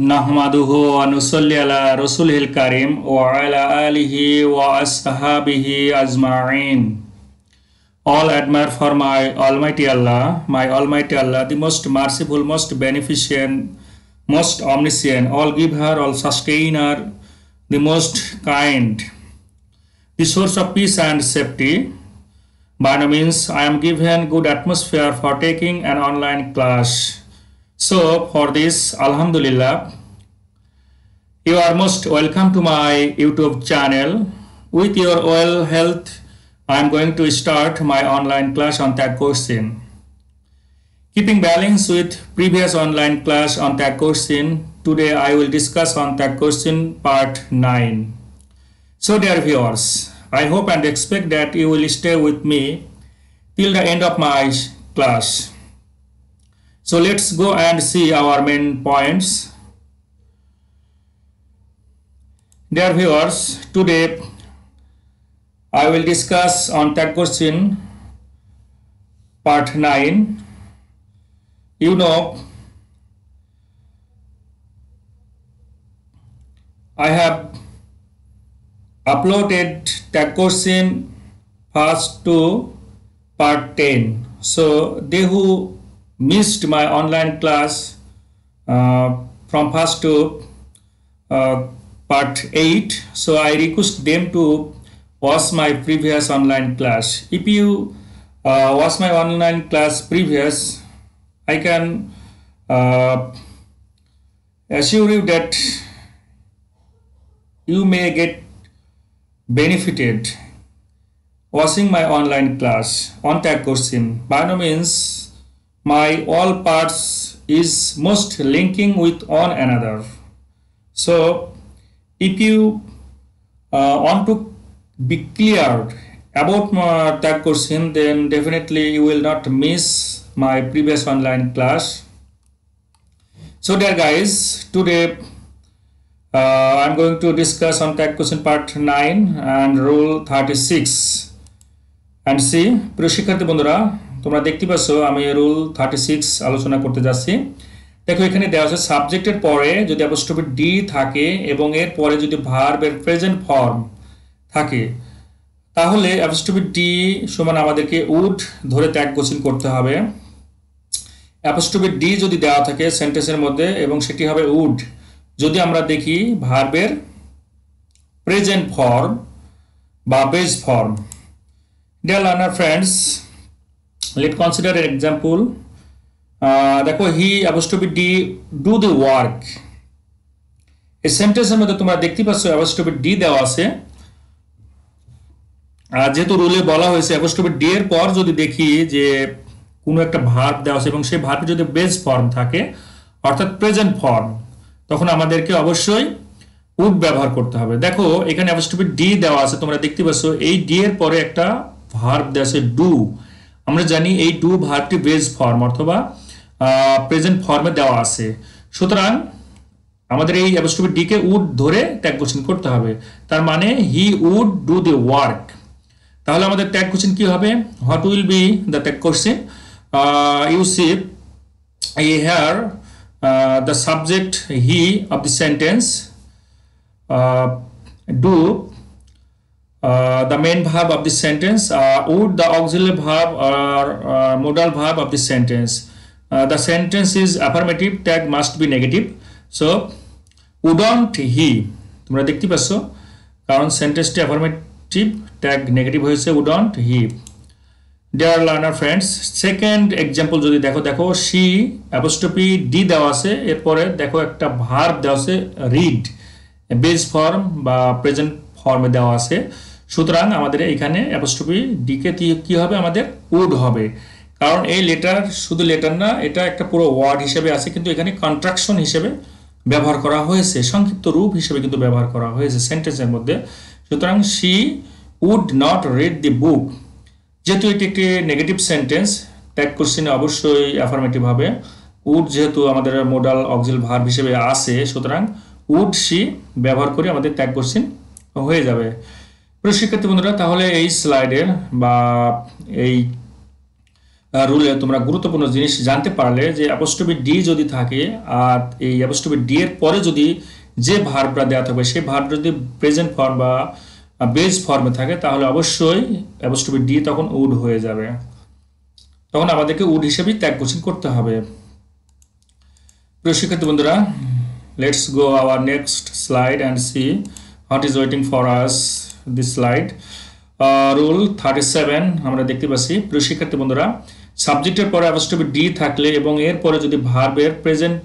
নাহমাদুহু ওয়া নুসাল্লি আলা রাসূলিল কারীম ওয়া আলা আলিহি ওয়া আসহাবিহি আজমাইন। All admire for my Almighty Allah, the most merciful, most beneficent, most omniscient, all giver, all sustainer, the most kind, the source of peace and safety. By no means I am given good atmosphere for taking an online class. So for this, Alhamdulillah, you are most welcome to my YouTube channel. With your well health, I am going to start my online class on tag question. Keeping balance with previous online class on tag question, today I will discuss on tag question part 9. So dear viewers, I hope and expect that you will stay with me till the end of my class. So let's go and see our main points. Dear viewers, today I will discuss on tag question part 9. You know, I have uploaded tag question first to part 10. So they who missed my online class from first to part 8, so I request them to watch my previous online class. If you watch my online class previous, I can assure you that you may get benefited watching my online class on tag question. By no means my all parts is most linking with one another. So if you want to be cleared about my tag question, then definitely you will not miss my previous online class. So dear guys, today I'm going to discuss on tag question part 9 and rule 36 and see. প্রিয় শিক্ষার্থী বন্ধুরা, তোমরা দেখতে পাচ্ছ আমি rule 36 আলোচনা করতে যাচ্ছি। দেখো এখানে দেওয়া আছে সাবজেক্টের পরে যদি অ্যাপোস্ট্রফি ডি থাকে এবং এর পরে যদি ভার্বের প্রেজেন্ট ফর্ম থাকে, তাহলে অ্যাপোস্ট্রফি ডি সমান আমাদেরকে উড ধরে ট্যাগ কোশ্চেন করতে হবে। অ্যাপোস্ট্রফি ডি যদি দেওয়া থাকে সেন্টেন্সের মধ্যে এবং সেটি হবে উড যদি আমরা দেখি ভার্বের প্রেজেন্ট ফর্ম বা base form. Dear learner friends, let consider an example. দেখো he apostrophe D do the work. এই সেন্টেন্সের মধ্যে তোমরা দেখতে পাচ্ছ অ্যাপোস্ট্রফি ডি দেওয়া আছে। যেহেতু রুলে বলা হয়েছে অ্যাপোস্ট্রফি ডি এর পর যদি দেখি যে কোনো একটা ভার্ব দেওয়া আছে এবং সেই ভার্বে যদি বেস ফর্ম থাকে অর্থাৎ প্রেজেন্ট ফর্ম, তখন আমাদেরকে অবশ্যই উড ব্যবহার করতে হবে। দেখো এখানে অ্যাপোস্ট্রফি ডি দেওয়া আছে, তোমরা দেখতে পাচ্ছ এই ডি এর পরে একটা ভার্ব দেওয়া আছে ডু। আমরা জানি এই ডু ভার্বটি বেস ফর্ম অথবা প্রেজেন্ট ফর্মে দেওয়া আছে। সুতরাং আমাদের এই অ্যাপোস্ট্রফি ডি কে উড ধরে ট্যাগ কোশ্চেন করতে হবে। তার মানে he would do the work. তাহলে আমাদের ট্যাগ কোশ্চেন কি হবে? What will be the tag question? You see here the subject he of the sentence, do the main verb of the sentence, would the auxiliary verb or modal verb of the sentence. The sentence is affirmative, tag must be negative. So wouldn't he, তোমরা দেখতে পাচ্ছ কারণ সেন্টেন্সটি affirmative, tag negative হয়েছে wouldn't he. Deer learner friends, second example যদি দেখো C apostrophe D দেওয়া আছে, এরপরে দেখো একটা ভার্ব দেওয়া আছে রিড, বেস ফর্ম বা প্রেজেন্ট ফর্মে দেওয়া আছে। সুতরাং আমাদের এখানে অ্যাপোস্ট্রফি ডি কে কি হবে? আমাদের উড হবে, কারণ এই লেটার শুধু লেটার না, এটা একটা পুরো ওয়ার্ড হিসেবে আছে, কিন্তু এখানে কন্ট্রাকশন হিসেবে ব্যবহার করা হয়েছে, সংক্ষিপ্ত রূপ হিসেবে কিন্তু ব্যবহার করা হয়েছে সেন্টেন্সের মধ্যে। সুতরাং she would not read the book. যেহেতু এটি একটি নেগেটিভ সেন্টেন্স, ট্যাগ কোশ্চেনে অবশ্যই অ্যাফার্মেটিভ হবে। উড যেহেতু আমাদের মোডাল অক্সিল ভার্ব হিসেবে আসে, সুতরাং উড সি ব্যবহার করে আমাদের ট্যাগ কোশ্চেন হয়ে যাবে। প্রিয় শিক্ষার্থী বন্ধুরা, তাহলে এই স্লাইডের বা এই রুলে তোমরা গুরুত্বপূর্ণ জিনিস জানতে পারলে যে অ্যাপোস্ট্রফি ডি যদি থাকে আর এই অ্যাপোস্ট্রফি ডি এর পরে যদি যে ভার্বটা দেওয়া থাকবে সেই ভার্ব যদি প্রেজেন্ট ফর্ম বা বেজ ফর্মে থাকে তাহলে অবশ্যই অ্যাপোস্ট্রফি ডি তখন উড হয়ে যাবে, তখন আমাদেরকে উড হিসেবেই ট্যাগ কোচিং করতে হবে। প্রিয় শিক্ষার্থী বন্ধুরা, let's go our next slide and see what is waiting for us this slide. Rule 37 আমরা দেখতে পাচ্ছি। প্রিয় শিক্ষার্থী বন্ধুরা, সাবজেক্টের পরে অ্যাপোস্ট্রফি ডি থাকলে এবং এরপরে যদি ভার্বের প্রেজেন্ট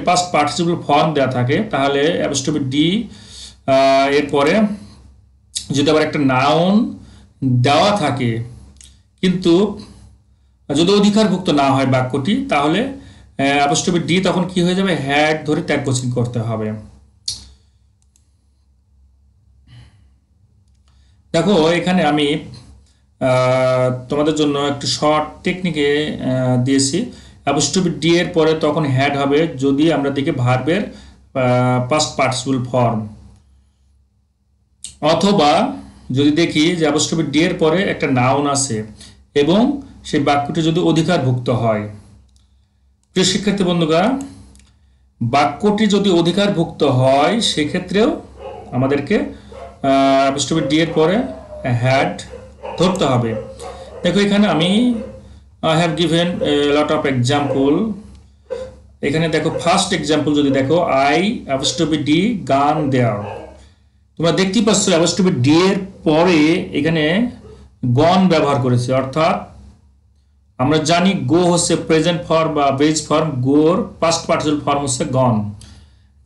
পাস্ট পার্টিসিপল ফর্ম দেওয়া থাকে তাহলে অ্যাপোস্ট্রফি ডি এরপরে যদি আবার একটা নাউন দেওয়া থাকে কিন্তু যদি অধিকারভুক্ত না হয় বাক্যটি তাহলে অ্যাপোস্ট্রফি ডি তখন কি হয়ে যাবে, হ্যাড ধরে ট্যাগ কোচিং করতে হবে। দেখো এখানে আমি তোমাদের জন্য একটু শর্ট টেকনিকে দিয়েছি। অ্যাপোস্ট্রফি ডি এর পরে তখন হ্যাড হবে যদি আমরা দেখি ভার্বের পাস্ট পার্টিসিপল ফর্ম, অথবা যদি দেখি যে অ্যাপোস্ট্রফি ডি এর পরে একটা নাউন আছে এবং সেই বাক্যটি যদি অধিকারভুক্ত হয়। প্রিয় শিক্ষার্থী বন্ধুরা, বাক্যটি যদি অধিকারভুক্ত হয় সেক্ষেত্রেও আমাদেরকে অ্যাপোস্ট্রফি ডি এর পরে হ্যাড ধরতে হবে। দেখো এখানে আমি I have given lot of example. এখানে দেখো ফার্স্ট এক্সাম্পল যদি দেখো, আই অ্যাপোস্ট্রফি ডি গান দেয়ার, তোমরা দেখতেই পাচ্ছ অ্যাপোস্ট্রফি ডি এর পরে এখানে গন ব্যবহার করেছে, অর্থাৎ আমরা জানি গো হচ্ছে প্রেজেন্ট ফর্ম বা বেজ ফর্ম, গোর পাস্ট পার্টিসিপল ফর্ম হচ্ছে গন।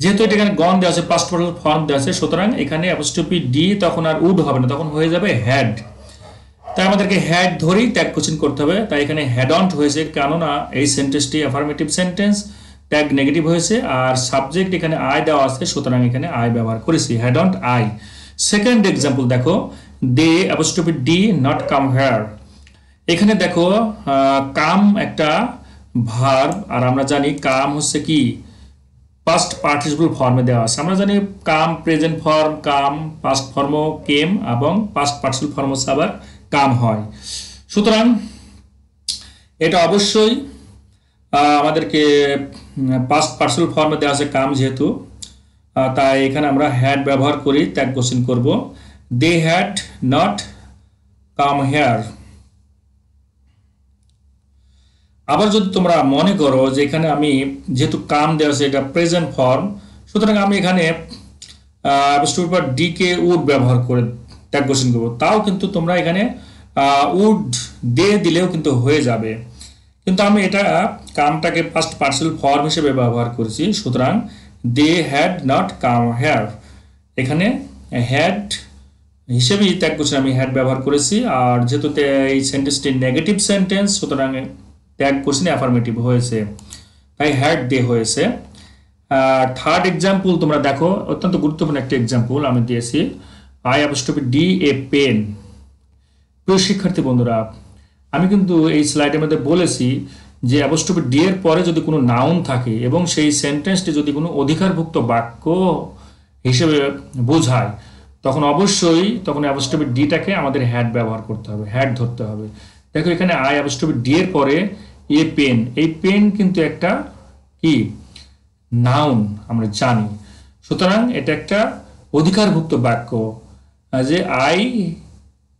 যেহেতু এটা এখানে গন দেওয়া আছে, পাস্ট পার্টিসিপল ফর্ম দেওয়া আছে, সুতরাং এখানে অ্যাপোস্ট্রফি ডি তখন আর উড হবে না, তখন হয়ে যাবে হ্যাড। তাই আমাদেরকে হ্যাড ধরেই ট্যাগ কোচিং করতে হবে। তাই এখানে হ্যাড অন্ট হয়েছে, কেননা এই সেন্টেন্সটি অ্যাফার্মেটিভ সেন্টেন্স, ট্যাগ নেগেটিভ হয়েছে আর সাবজেক্ট এখানে আই দেওয়া আছে, সুতরাং এখানে আই ব্যবহার করেছি, hadn't I. Second example দেখো, they apostrophe D not come here. এখানে দেখো কাম একটা ভার্ব আর আমরা জানি কাম হচ্ছে কি পাস্ট পার্টিসিপল ফর্মে দেওয়া আছে। আমরা জানি কাম প্রেজেন্ট ফর্ম, কাম পাস্ট ফর্ম কেম এবং পাস্ট পার্টিসিপল ফর্ম হচ্ছে আবার কাম হয়। সুতরাং এটা অবশ্যই আমাদেরকে পাস্ট পার্টিসিপল ফর্মে দেওয়া আছে কাম যেহেতু, তাই এখানে আমরা হ্যাড ব্যবহার করি ট্যাগ কোশ্চেন করব। They had not come here. আবার যদি তোমরা মনে করো যে এখানে আমি যেহেতু কাম দেওয়া আছে এটা প্রেজেন্ট ফর্ম, সুতরাং আমি এখানে অ্যাপোস্ট্রফি পর ডি কে উড ব্যবহার করে ট্যাগ কোশ্চেন করবো, তাও কিন্তু তোমরা এখানে উড দে দিলেও কিন্তু হয়ে যাবে, কিন্তু আমি এটা কামটাকে পাস্ট পার্টিসিপল ফর্ম হিসেবে ব্যবহার করেছি, সুতরাং they had not come here. এখানে হ্যাড হিসেবেই ট্যাগ কোশ্চেন আমি হ্যাড ব্যবহার করেছি, আর যেহেতু এই সেন্টেন্সটি নেগেটিভ সেন্টেন্স সুতরাং ট্যাগ কোশ্চেন অ্যাফার্মেটিভ হয়েছে, তাই হ্যাড দে হয়েছে। থার্ড এক্সাম্পল তোমরা দেখো, অত্যন্ত গুরুত্বপূর্ণ একটা এক্সাম্পল আমি দিয়েছি, I apostrophe D a pen. প্রিয় শিক্ষার্থী বন্ধুরা, আমি কিন্তু এই স্লাইডের মধ্যে বলেছি যে অ্যাপোস্ট্রফি ডি এর পরে যদি কোনো নাউন থাকে এবং সেই সেন্টেন্সটি যদি কোনো অধিকারভুক্ত বাক্য হিসেবে বোঝায় তখন অবশ্যই তখন অ্যাপোস্ট্রফি ডিটাকে আমাদের হ্যাড ব্যবহার করতে হবে, হ্যাড ধরতে হবে। দেখো এখানে আই অ্যাপোস্ট্রফি ডি এর পরে এ পেন, এই পেন কিন্তু একটা কি নাউন আমরা জানি, সুতরাং এটা একটা অধিকারভুক্ত বাক্য যে I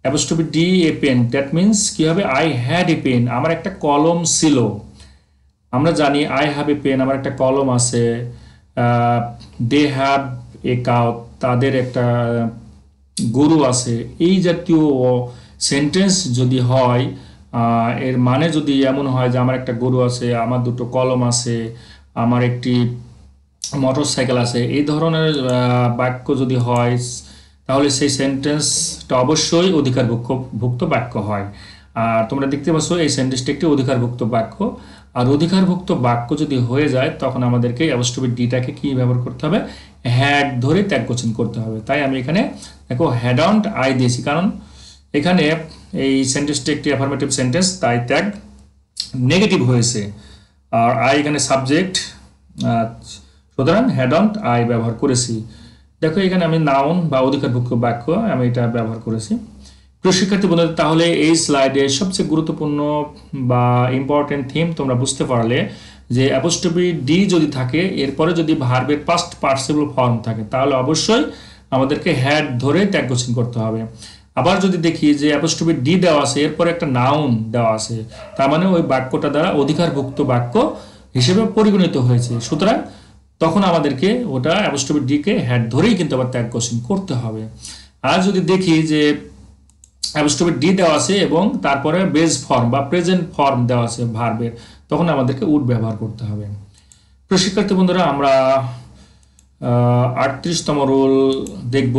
apostrophe D a pen, that means কি হবে, আই হ্যাড এ পেন, আমার একটা কলম ছিল। আমরা জানি আই হ্যাভ এ পেন, আমার একটা কলম আছে। দে হ্যাভ এ কাউ, তাদের একটা গরু আছে। এই জাতীয় সেন্টেন্স যদি হয়, এর মানে যদি এমন হয় যে আমার একটা গরু আছে, আমার দুটো কলম আছে, আমার একটি মোটর সাইকেল আছে, এই ধরনের বাক্য যদি হয় তাহলে সেই সেন্টেন্সটা অবশ্যই অধিকারভুক্ত বাক্য হয়। আর তোমরা দেখতে পাচ্ছ এই সেন্টেন্সটি একটি অধিকারভুক্ত বাক্য, আর অধিকারভুক্ত বাক্য যদি হয়ে যায় তখন আমাদেরকে অ্যাপোস্ট্রফি ডিটাকে কি ব্যবহার করতে হবে, হ্যাড ধরে ট্যাগ কোশ্চেন করতে হবে। তাই আমি এখানে দেখো হ্যাডন্ট আই দিয়েছি, কারণ এখানে এই সেন্টেন্সটি একটি অ্যাফার্মেটিভ সেন্টেন্স, তাই ট্যাগ নেগেটিভ হয়েছে, আর আই এখানে সাবজেক্ট, সুতরাং হ্যাডন্ট আই ব্যবহার করেছি। দেখো এখানে আমি নাউন বা অধিকারভুক্ত বাক্য আমি এটা ব্যবহার করেছি। প্রিয় শিক্ষার্থী বন্ধুরা, তাহলে এই স্লাইডে সবচেয়ে গুরুত্বপূর্ণ বা ইম্পর্টেন্ট থিম তোমরা বুঝতে পারলে যে অ্যাপোস্ট্রফি ডি যদি থাকে, এরপরে যদি ভার্বের পাস্ট পার্টিসিপল ফর্ম থাকে, তাহলে অবশ্যই আমাদেরকে হ্যাড ধরে ট্যাগ কোশ্চেন করতে হবে। আবার যদি দেখি যে অ্যাপোস্ট্রফি ডি দেওয়া আছে, এরপরে একটা নাউন দেওয়া আছে, তার মানে ওই বাক্যটা দ্বারা অধিকারভুক্ত বাক্য হিসেবে পরিগণিত হয়েছে, সুতরাং তখন আমাদেরকে ওটা অ্যাপোস্ট্রফি ডি কে হ্যাড ধরেই কিন্তু আবার ট্যাগ কোশ্চেন করতে হবে। আর যদি দেখি যে অ্যাপোস্ট্রফি ডি দেওয়া আছে এবং তারপরে বেস ফর্ম বা প্রেজেন্ট ফর্ম দেওয়া আছে ভার্বের, তখন আমাদেরকে উড ব্যবহার করতে হবে। প্রিয় শিক্ষার্থী বন্ধুরা, আমরা 38তম রুল দেখব।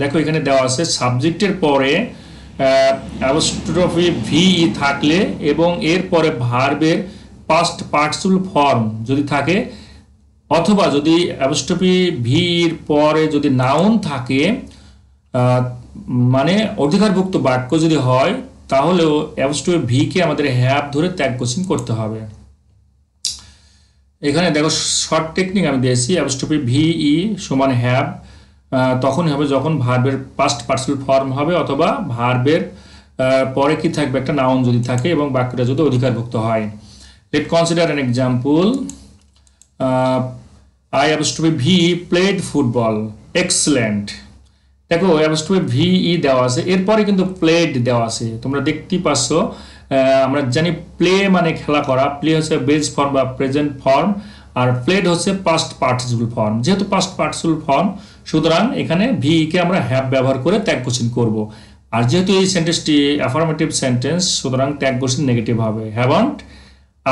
দেখো এখানে দেওয়া আছে সাবজেক্টের পরে অ্যাপোস্ট্রফি ভি থাকলে এবং এর পরে ভার্বের পাস্ট পার্টিসিপল ফর্ম যদি থাকে, অথবা যদি অ্যাপোস্ট্রফি ভির পরে যদি নাউন থাকে, মানে অধিকারভুক্ত বাক্য যদি হয়, তাহলেও অ্যাপোস্ট্রফি ভি কে আমাদের হ্যাভ ধরে ট্যাগ কোশ্চেন করতে হবে। এখানে দেখো শর্ট টেকনিক আমি দিয়েছি, অ্যাপোস্ট্রফি ভি ই সমান হ্যাভ তখনই হবে যখন ভার্বের পাস্ট পার্টিসিপল ফর্ম হবে, অথবা ভার্বের পরে কি থাকবে একটা নাউন যদি থাকে এবং বাক্যটা যদি অধিকারভুক্ত হয়। Let consider an example. I apostrophe V played football excellent. দেখো অ্যাপোস্ট্রফি ভি ই দেওয়া আছে, এরপরে কিন্তু প্লেড দেওয়া আছে, তোমরা দেখতেই পাচ্ছ। আমরা জানি প্লে মানে খেলা করা, প্লে হচ্ছে বেস ফর্ম বা প্রেজেন্ট ফর্ম, আর প্লেড হচ্ছে পাস্ট পার্টিসিপল ফর্ম। যেহেতু পাস্ট পার্টিসিপল ফর্ম, সুতরাং এখানে ভি কে আমরা হ্যাভ ব্যবহার করে ট্যাগ কোশ্চেন করব। আর যেহেতু এই সেন্টেন্সটি অ্যাফার্মেটিভ সেন্টেন্স, সুতরাং ট্যাগ কোশ্চেন নেগেটিভ হবে, হ্যাভন্ট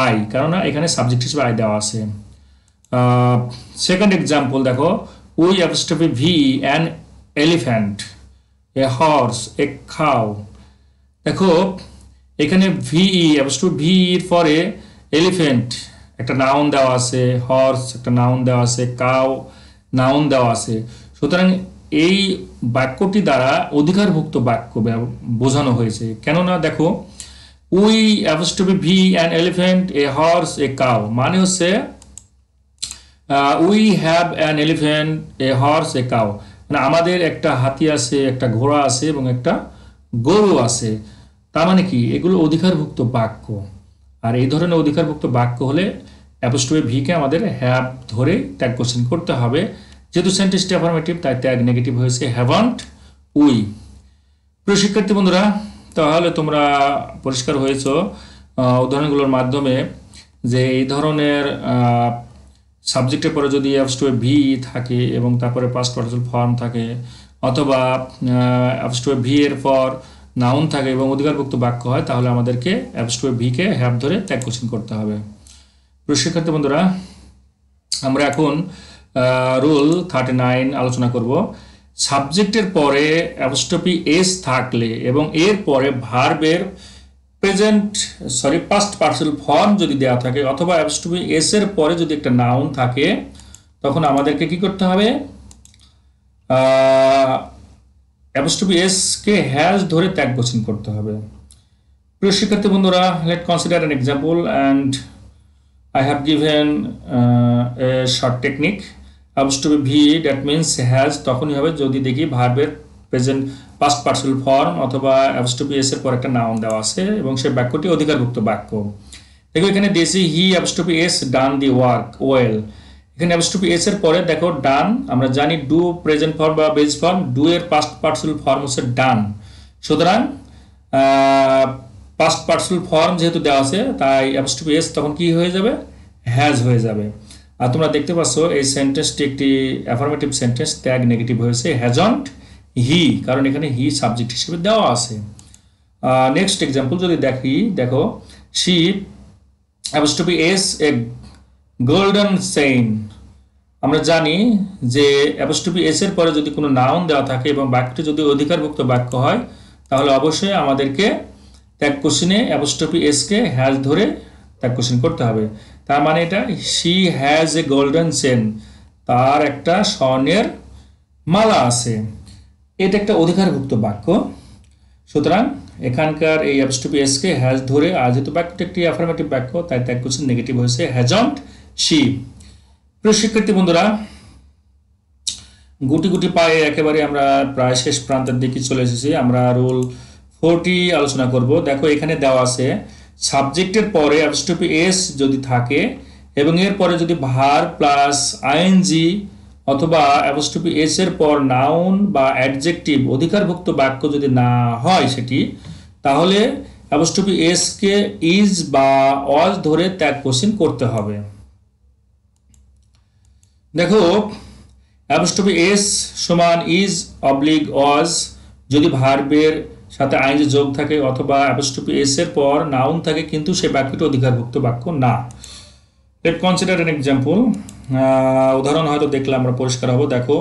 আই, কারণ এখানে সাবজেক্ট হিসেবে আই দেওয়া আছে। সেকেন্ড এক্সাম্পল দেখো, we apostrophe V an elephant, a horse, a খাও। দেখো এখানে ভিই অ্যাপোস্ট্রফি ভি এর পরে এলিফ্যান্ট একটা নাউন দেওয়া আছে, হর্স একটা নাউন দেওয়া আছে, কাউ নাউন দেওয়া আছে, সুতরাং এই বাক্যটি দ্বারা অধিকারভুক্ত বাক্য বোঝানো হয়েছে। কেননা দেখো we apostrophe V an elephant, a horse, a cow, মানে হচ্ছে we have an elephant, a horse, a cow, মানে আমাদের একটা হাতি আছে, একটা ঘোড়া আছে এবং একটা গরু আছে। তার মানে কি এগুলো অধিকারভুক্ত বাক্য, আর এই ধরনের অধিকারভুক্ত বাক্য হলে অ্যাপোস্ট্রফি ভি কে আমাদের হ্যাভ ধরে ট্যাগ কোশ্চেন করতে হবে। যেহেতু সেন্টেন্সটি অ্যাফার্মেটিভ, তাই ট্যাগ নেগেটিভ হয়েছে, হ্যাভন্ট উই। প্রিয় শিক্ষার্থী বন্ধুরা, তাহলে তোমরা পরিষ্কার হয়েছ উদাহরণগুলোর মাধ্যমে যে এই ধরনের সাবজেক্টের পরে যদি অ্যাপোস্ট্রফি ভি থাকে এবং তারপরে পাস্ট পার্টিসিপল ফর্ম থাকে, অথবা অ্যাপোস্ট্রফি ভি এর পর নাউন থাকে এবং অধিকারভুক্ত বাক্য হয়, তাহলে আমাদেরকে অ্যাপোস্ট্রফি ভি কে হ্যাভ ধরে ট্যাগ কোশ্চেন করতে হবে। প্রিয় শিক্ষার্থী বন্ধুরা, আমরা এখন রুল 39 আলোচনা করব। সাবজেক্টের পরে অ্যাপোস্ট্রফি এস থাকলে এবং এর পরে ভার্বের পাস্ট পার্টিসিপল ফর্ম যদি দেওয়া থাকে, অথবা অ্যাপোস্ট্রফি এস এর পরে যদি একটা নাউন থাকে, তখন আমাদেরকে কি করতে হবে? অ্যাপোস্ট্রফি এস কে হ্যাজ ধরে ট্যাগ কোশ্চেন করতে হবে। প্রিয় শিক্ষার্থী বন্ধুরা, let consider an example and I have given a short technique. Apostrophe V, that means has তখনই হবে যদি দেখি ভার্বের প্রেজেন্ট পাস্ট পার্টিসিপল ফর্ম অথবা অ্যাপোস্ট্রফি এস এর পর একটা নাউন দেওয়া আছে এবং সেই বাক্যটি অধিকারভুক্ত বাক্য। দেখো এখানে দিয়েছি he apostrophe S done the work well. এখানে অ্যাপোস্ট্রফি এস এর পরে দেখো ডান, আমরা জানি ডু প্রেজেন্ট ফর্ম বা বেস ফর্ম, ডু এর পাস্ট পার্টিসিপল ফর্ম হচ্ছে ডান, সুতরাং পাস্ট পার্টিসিপল ফর্ম যেহেতু দেওয়া আছে, তাই অ্যাপোস্ট্রফি এস তখন কি হয়ে যাবে? হ্যাজ হয়ে যাবে। আর তোমরা দেখতে পাচ্ছ এই সেন্টেন্সটি একটি অ্যাফার্মেটিভ সেন্টেন্স, ট্যাগ নেগেটিভ হয়েছে, হ্যাজন্ট হি, কারণ এখানে হি সাবজেক্ট হিসেবে দেওয়া আছে। নেক্সট এক্সাম্পল যদি দেখো she apostrophe S a golden chain. আমরা জানি যে অ্যাপোস্ট্রফি এস এর পরে যদি কোনো নাউন দেওয়া থাকে এবং বাক্যটি যদি অধিকারভুক্ত বাক্য হয়, তাহলে অবশ্যই আমাদেরকে ট্যাগ কোশ্চেনে অ্যাপোস্ট্রফি এস কে হ্যাজ ধরে ট্যাগ কোশ্চেন করতে হবে। তার মানে এটা she has a golden chain, তার একটা স্বর্ণের মালা আছে, এটা একটা অধিকারভুক্ত বাক্য, সুতরাং এখানকার এই অ্যাপোস্ট্রফি এস কে হ্যাজ ধরে, আর যেহেতু বাক্যটি একটি অ্যাফার্মেটিভ বাক্য, তাই ট্যাগ কোশ্চেন নেগেটিভ হয়েছে, হ্যাজন্ট শি। প্রিয় শিক্ষার্থী বন্ধুরা, গুটি গুটি পায়ে একেবারে আমরা প্রায় শেষ প্রান্তের দিকে চলে এসেছি। আমরা রুল 4টি আলোচনা করব। দেখো এখানে দেওয়া আছে সাবজেক্টের পরে অ্যাপোস্ট্রফি এস যদি থাকে এবং এর পরে যদি ভার্ব প্লাস আইএনজি অথবা অ্যাপোস্ট্রফি এস এর পর নাউন বা অ্যাডজেক্টিভ অধিকারভুক্ত বাক্য যদি না হয় সেটি, তাহলে অ্যাপোস্ট্রফি এস কে ইজ বা অজ ধরে ত্যাগ কোশ্চেন করতে হবে। দেখো অ্যাপোস্ট্রফি এস সমান ইজ অবলিক অজ যদি ভার্বের সাথে আইনজি যোগ থাকে অথবা অ্যাপোস্ট্রফি এস এর পর নাউন থাকে কিন্তু সেই বাক্যটি অধিকারভুক্ত বাক্য না। Let consider an example. উদাহরণ হয়তো দেখলে আমরা পরিষ্কার হব। দেখো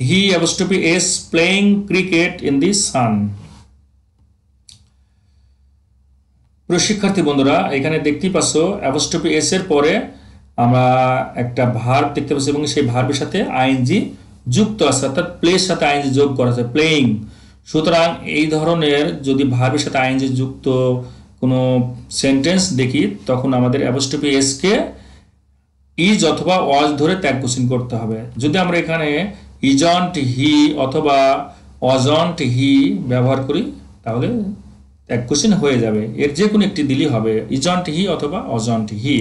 he apostrophe S playing cricket in the sun. শিক্ষার্থী বন্ধুরা এখানে দেখতেই পাচ্ছ অ্যাপোস্ট্রফি এস এর পরে আমরা একটা ভার্ব দেখতে পাচ্ছি এবং সেই ভার্বের সাথে আইএনজি যুক্ত আছে, অর্থাৎ প্লের সাথে আইএনজি যোগ করা আছে, প্লেইং। সুতরাং এই ধরনের যদি ভার্বের সাথে আইএনজি যুক্ত কোনো সেন্টেন্স দেখি তখন আমাদের অ্যাপোস্ট্রফি এস কে ইজ অথবা ওয়াজ ধরে ত্যাগ কোশ্চেন করতে হবে। যদি আমরা এখানে ইজন্ট হি অথবা অজন্ট হি ব্যবহার করি তাহলে ত্যাগ কোশ্চেন হয়ে যাবে, এর যে কোনো একটি দিলেই হবে, ইজন্ট হি অথবা অজন্ট হি।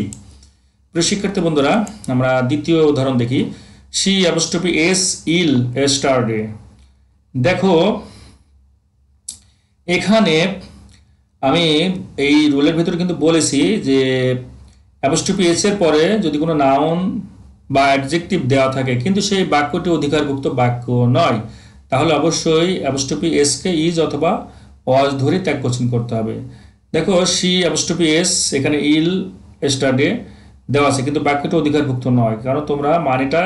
প্রিয় শিক্ষার্থী বন্ধুরা আমরা দ্বিতীয় উদাহরণ দেখি। She apostrophe s ill yesterday. দেখো এখানে আমি এই রুলের ভিতরে কিন্তু বলেছি যে অ্যাপোস্ট্রফি এস এর পরে যদি কোনো নাউন বা অ্যাডজেক্টিভ দেওয়া থাকে কিন্তু সেই বাক্যটি অধিকারভুক্ত বাক্য নয়, তাহলে অবশ্যই অ্যাপোস্ট্রফি এস কে ইজ অথবা ওয়াজ ধরে ত্যাগ কোশ্চেন করতে হবে। দেখো শি অ্যাপোস্ট্রফি এস এখানে ইল এস্টারডে দেওয়া আছে কিন্তু বাক্যটা অধিকারভুক্ত নয়, কারণ তোমরা মানেটা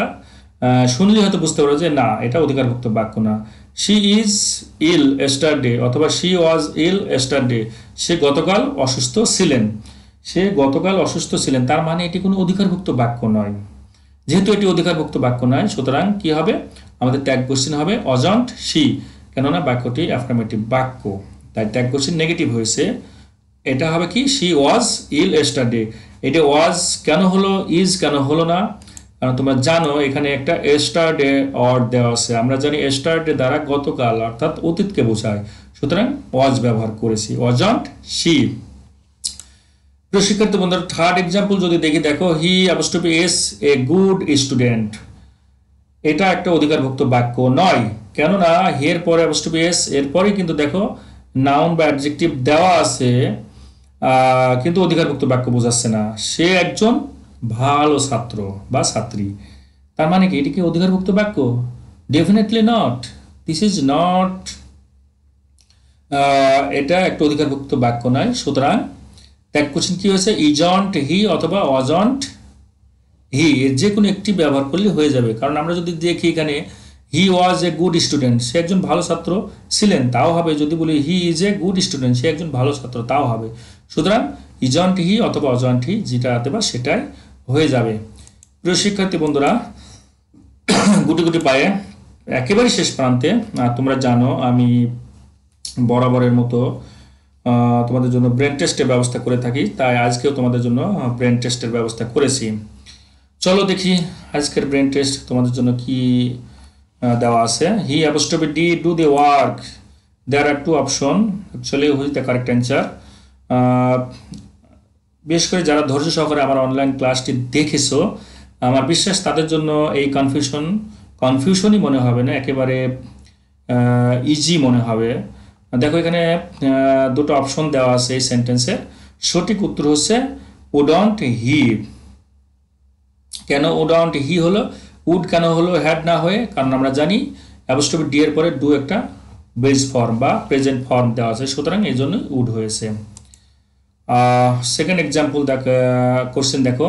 শুনলে হয়তো বুঝতে পারো যে না এটা অধিকারভুক্ত বাক্য না। শি ইজ ইল এস্টারডে অথবা শি ওয়াজ ইল এস্টারডে, সে গতকাল অসুস্থ ছিলেন, সে গতকাল অসুস্থ ছিলেন, তার মানে এটি কোনো অধিকারভুক্ত বাক্য নয়। যেহেতু এটি অধিকারভুক্ত বাক্য নয় সুতরাং কি হবে, আমাদের ট্যাগ কোশ্চেন হবে অজন্ট শি, কেননা বাক্যটি অ্যাফার্মেটিভ বাক্য, তাই ট্যাগ কোশ্চেন নেগেটিভ হয়েছে। এটা হবে কি শি ওয়াজ ইল এস্টারডে। এটা ওয়াজ কেন হলো, ইজ কেন হলো না, কারণ তোমরা জানো এখানে একটা এস্টারডে অর দেওয়া আছে, আমরা জানি এস্টারডে দ্বারা গতকাল অর্থাৎ অতীতকে বোঝায়, সুতরাং ওয়াজ ব্যবহার করেছি, ওয়াজন্ট শি। প্রিয় শিক্ষার্থী বন্ধুরা থার্ড এক্সাম্পল যদি দেখি, দেখো he apostrophe S a good student. এটা একটা অধিকারভুক্ত বাক্য নয়, কেননা হি এর পরে অ্যাপোস্ট্রফি এস এরপরেই কিন্তু দেখো নাউন বা অ্যাডজেক্টিভ দেওয়া আছে কিন্তু অধিকারভুক্ত বাক্য বোঝাচ্ছে না। সে একজন ভালো ছাত্র বা ছাত্রী, তার মানে কি এটি কি অধিকারভুক্ত বাক্য? Definitely not, this is not, এটা একটা অধিকারভুক্ত বাক্য নয়। সুতরাং ট্যাগ কোশ্চেন কি হয়েছে, ইজন্ট হি অথবা অজন্ট হি, এর যে কোনো একটি ব্যবহার করলে হয়ে যাবে। কারণ আমরা যদি দেখি এখানে হি ওয়াজ এ গুড স্টুডেন্ট, সে একজন ভালো ছাত্র ছিলেন, তাও হবে। যদি বলি he is a good student, সে একজন ভালো ছাত্র, তাও হবে। সুতরাং ইজন্ট হি অথবা অজন্ট হি যেটা বা সেটাই হয়ে যাবে। প্রিয় শিক্ষার্থী বন্ধুরা গুটি গুটি পায়ে একেবারে শেষ প্রান্তে, তোমরা জানো আমি বরাবরের মতো তোমাদের জন্য ব্রেন টেস্টের ব্যবস্থা করে থাকি, তাই আজকেও তোমাদের জন্য ব্রেন টেস্টের ব্যবস্থা করেছি। চলো দেখি আজকের ব্রেন টেস্ট তোমাদের জন্য কি দেওয়া আছে। He apostrophe D do the work, there are two option, actually which is the correct answer. বিশেষ করে যারা ধৈর্য সহকারে আমার অনলাইন ক্লাসটি দেখেছো, আমার বিশ্বাস তাদের জন্য এই কনফিউশনই মনে হবে না, একেবারে ইজি মনে হবে। দেখো এখানে দুটো অপশন দেওয়া আছে এই সেন্টেন্সে, সঠিক উত্তর হচ্ছে উডন্ট হি। কেন উডন্ট হি হলো, উড কেন হলো হ্যাড না হয়ে, কারণ আমরা জানি অ্যাপোস্ট্রফি ডি এর পরে ডু একটা বেস ফর্ম বা প্রেজেন্ট ফর্ম দেওয়া আছে, সুতরাং এই জন্য উড হয়েছে। সেকেন্ড এক্সাম্পল কোশ্চেন দেখো,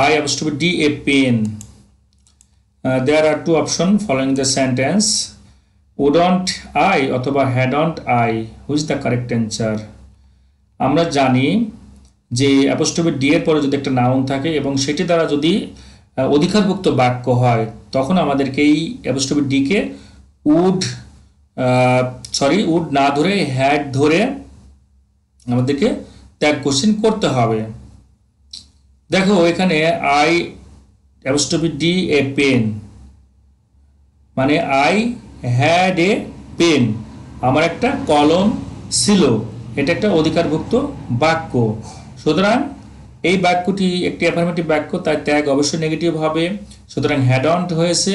I apostrophe D a pen, there are two option following the sentence, wouldn't I অথবা hadn't I, which is the correct answer. আমরা জানি যে অ্যাপোস্ট্রফি ডি এর পরে যদি একটা নাউন থাকে এবং সেটি দ্বারা যদি অধিকারভুক্ত বাক্য হয় তখন আমাদেরকে এই অ্যাপোস্ট্রফি ডি কে উড না ধরে হ্যাড ধরে আমাদেরকে ট্যাগ কোশ্চেন করতে হবে। দেখো এখানে I apostrophe D a pen, মানে আই হ্যাড এ পেন, আমার একটা কলম ছিল, এটা একটা অধিকারভুক্ত বাক্য। সুতরাং এই বাক্যটি একটি অ্যাফার্মেটিভ বাক্য, তাই ট্যাগ অবশ্যই নেগেটিভ হবে। সুতরাং হ্যাডন্ট হয়েছে,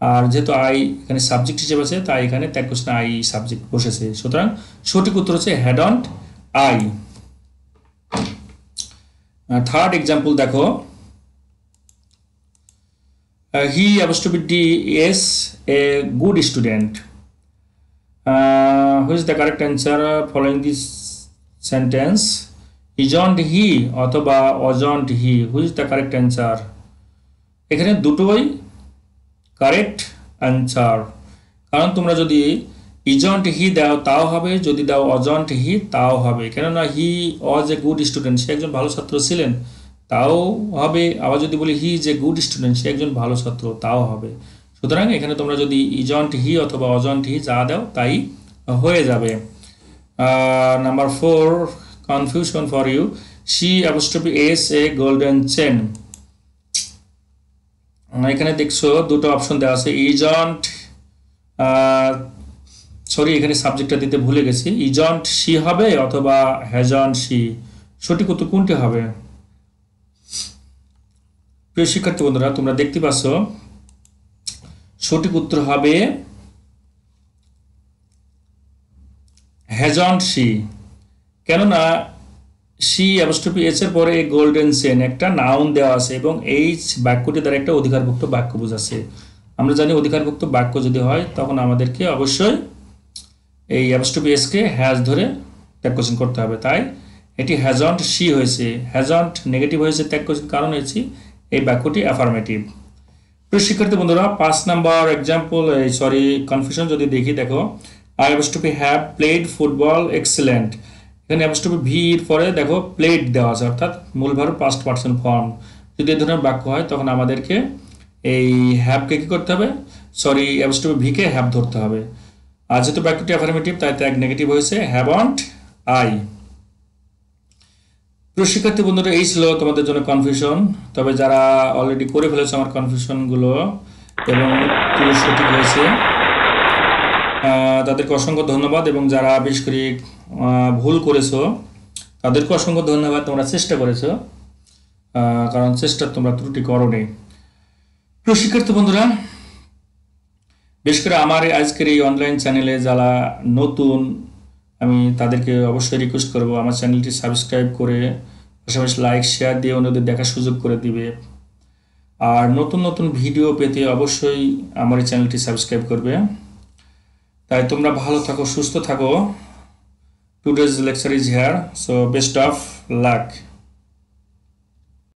আর যেহেতু আই এখানে সাবজেক্ট হিসেবে আছে তাই এখানে ট্যাগ কোশ্চেন আই সাবজেক্ট বসেছে। সুতরাং সঠিক উত্তর হচ্ছে হ্যাডন্ট আই। থার্ড এক্সাম্পল দেখো, হি apostrophe d is a good student. Who is the correct answer following this sentence? Isn't he অথবা wasn't he? Who is the correct answer? এখানে দুটোই correct answer, কারণ তোমরা যদি ইজন্ট হি দাও তাও হবে, যদি দাও অজন্ট হি তাও হবে। কেননা হি ওয়াজ এ গুড স্টুডেন্ট, সে একজন ভালো ছাত্র ছিলেন, তাও হবে। আবার যদি বলি he is a good student, সে একজন ভালো ছাত্র, তাও হবে। সুতরাং এখানে তোমরা যদি ইজন্ট হি অথবা অজন্ট হি যা দাও তাই হয়ে যাবে। Number 4, confusion for you, she apostrophe s a golden chain. এখানে দেখছো দুটো অপশন দেওয়া আছে, ইজন্ট, সরি এখানে সাবজেক্টটা দিতে ভুলে গেছি, ইজন্ট শি হবে অথবা হ্যাজন্ট শি, সঠিক উত্তর কোনটি হবে? প্রিয় শিক্ষার্থী বন্ধুরা, তোমরা দেখতে পাচ্ছ সঠিক উত্তর হবে হ্যাজন্ট শি। কেননা শি apostrophe এস এর পরে গোল্ডেন চেন একটা নাউন দেওয়া আছে এবং এই বাক্যটি দ্বারা একটা অধিকারভুক্ত বাক্য বোঝাচ্ছে। আমরা জানি অধিকারভুক্ত বাক্য যদি হয় তখন আমাদেরকে অবশ্যই এই apostrophe এস কে হ্যাজ ধরে ট্যাগ কোশ্চেন করতে হবে, তাই এটি হ্যাজন্ট শি হয়েছে। হ্যাজন্ট নেগেটিভ হয়েছে ট্যাগ কোশ্চেন, কারণ হয়েছে এই বাক্যটি অ্যাফার্মেটিভ। প্রিয় শিক্ষার্থী বন্ধুরা, 5 নাম্বার এক্সাম্পল, সরি কনফিউশন যদি দেখি, দেখো I apostrophe have played football excellent. এখানে apostrophe ভি এর পরে দেখো প্লেড দেওয়া আছে, অর্থাৎ মূল ভার্ব পাস্ট পারসন ফর্ম। যদি এই ধরনের বাক্য হয় তখন আমাদেরকে এই হ্যাভকে কি করতে হবে, sorry apostrophe V K have ধরতে হবে। আর যেহেতু বাক্যটি অ্যাফার্মেটিভ তাই ট্যাগ নেগেটিভ হয়েছে, হ্যাভন্ট আই। প্রিয় শিক্ষার্থী বন্ধুরা, এই ছিল তোমাদের জন্য কনফিউশন। তবে যারা অলরেডি করে ফেলেছে আমার কনফিউশনগুলো এবং উত্তর সঠিক হয়েছে তাদেরকে অসংখ্য ধন্যবাদ, এবং যারা বিশেষ করে ভুল করেছো তাদেরকে অসংখ্য ধন্যবাদ। তোমরা চেষ্টা করেছো, কারণ চেষ্টা তোমরা ত্রুটি করোনি। প্রিয় শিক্ষার্থী বন্ধুরা, বিশেষ করে আমার আজকের এই অনলাইন চ্যানেলে যারা নতুন, আমি তাদেরকে অবশ্যই রিকোয়েস্ট করব আমার চ্যানেলটি সাবস্ক্রাইব করে পাশাপাশি লাইক শেয়ার দিয়ে অন্যদের দেখার সুযোগ করে দিবে। আর নতুন নতুন ভিডিও পেতে অবশ্যই আমার এই চ্যানেলটি সাবস্ক্রাইব করবে। তাই তোমরা ভালো থাকো, সুস্থ থাকো। Today's lecture is here, so best of luck.